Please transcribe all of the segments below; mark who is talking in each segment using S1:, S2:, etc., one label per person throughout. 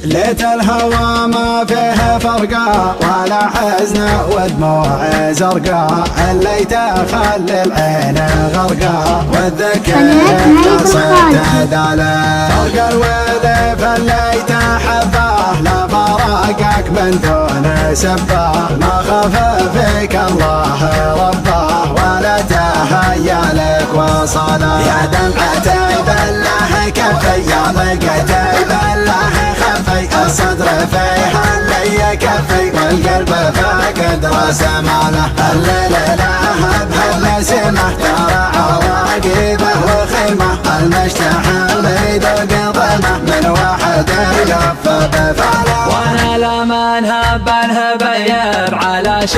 S1: ليت الهوى ما فيه فرقة ولا حزن ودموع زرقاء، الليت خلي العين غرقاء والذكر قصد داله، فرق الويل فالليت حباه لا فراقك من دون سباه، ما خاف فيك الله رباه ولا تهيأ لك وصله، يا دمعتي بالله كفي يا ضيقتي بالله خفي، الصدر فيها اللي كفي والقلب فاقد راس ماله، الليل لها بهالنسمة ترى عواقبه وخيمة، المشتحن بيدق ظلمه من واحد يلف بفاله،
S2: وانا لمن هب يب على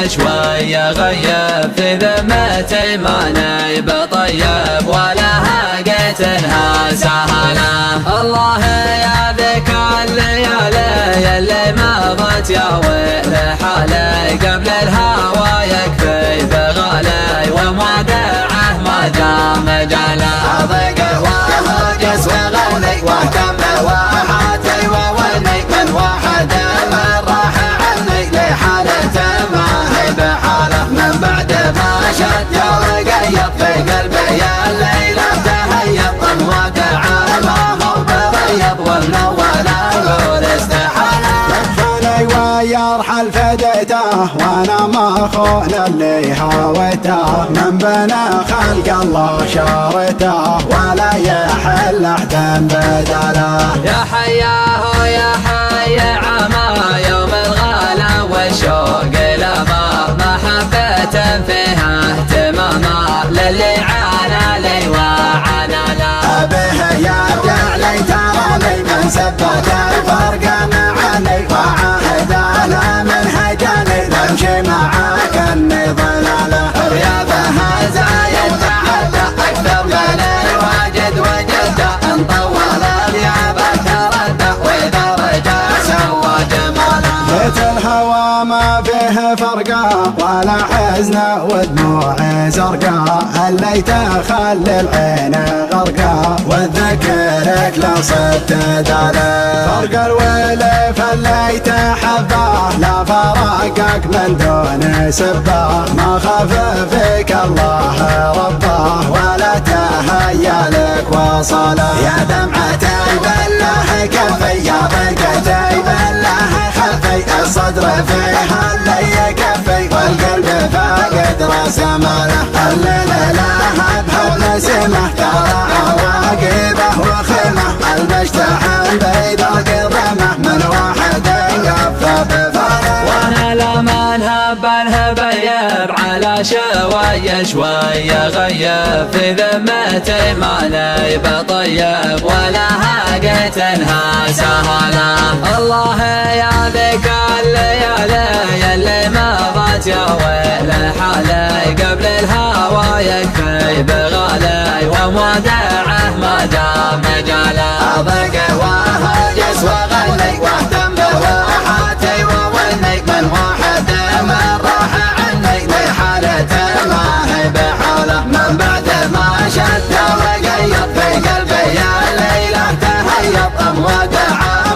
S2: شوية غيب في ذمتي ماني بطيب ولا هاقيت انها سهله، الله يا ذيك الليالي اللي مضت يا ويل حالي، قبل الهوى يكفي بغالي ومودعه ما جاء مجاله،
S1: اضيق وهجس وغني واهتم وحاتي وولي من واحد من راح عني لحالته ما هي بحاله، من بعد ما شد وقيض في قلبي يا الليلة تهيض، الواقع ما هو بريض والمول اقول استحاله، يكفاني ويرحل فديته وانا ما خون اللي هويته، من بنا خلق الله شارته ولا يحل احد بداله،
S2: يا حياه يا حي عما يوم الغلا والشوق لما محبة فيها اهتماما للي عانى لي وعانى لا،
S1: به يبدع لي تراني من سبت الفرق معني وعاهد انا من هجاني نمشي معاك اني ضلاله، رياضها زايد تعدى اكثر من الواجد وجده، ان طول الياب تردى واذا رجع سوى جماله، ليت الهوى ما فيه فرقة ولا حزن ودموع زرقاء، الليت خلي العين غرقاء والذكرك لا صدت داله، فرق الويل فالليت حباه لا فراقك من دون سباه، ما خاف فيك الله رباه ولا تهيأ لك وصله، يا دمعتي بالله كفي يا ضيقتي بالله خفي، الصدر فيها اللي كفي والقلب فاقد راس ماله، الليل لها بهالنسمة ترى عواقبه وخيمة، المشتحن بيدق ظلمه من واحد يقف بفاله،
S2: وانا لمن هب يب على شوية غيب في ذمتي ماني بطيب ولا هاقيت انها سهله، الله يا ذيك الليالي اللي مضت يا ويل حالي، قبل الهوى يكفي بغالي ومودعه ما جاء مجاله،
S1: اضيق وهجس وغني واهتم بواحاتي وولي من واحد من راح عني لحالته ما هي بحاله، من بعد ما شد وقيض في قلبي يا الليلة تهيض، الواقع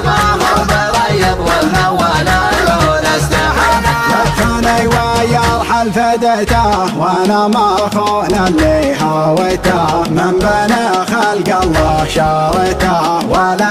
S1: ما هو بريض والمول اقول استحاله، يكفاني ويرحل فديته وانا ما اخون اللي هويته، من بنا خلق الله شارته ولا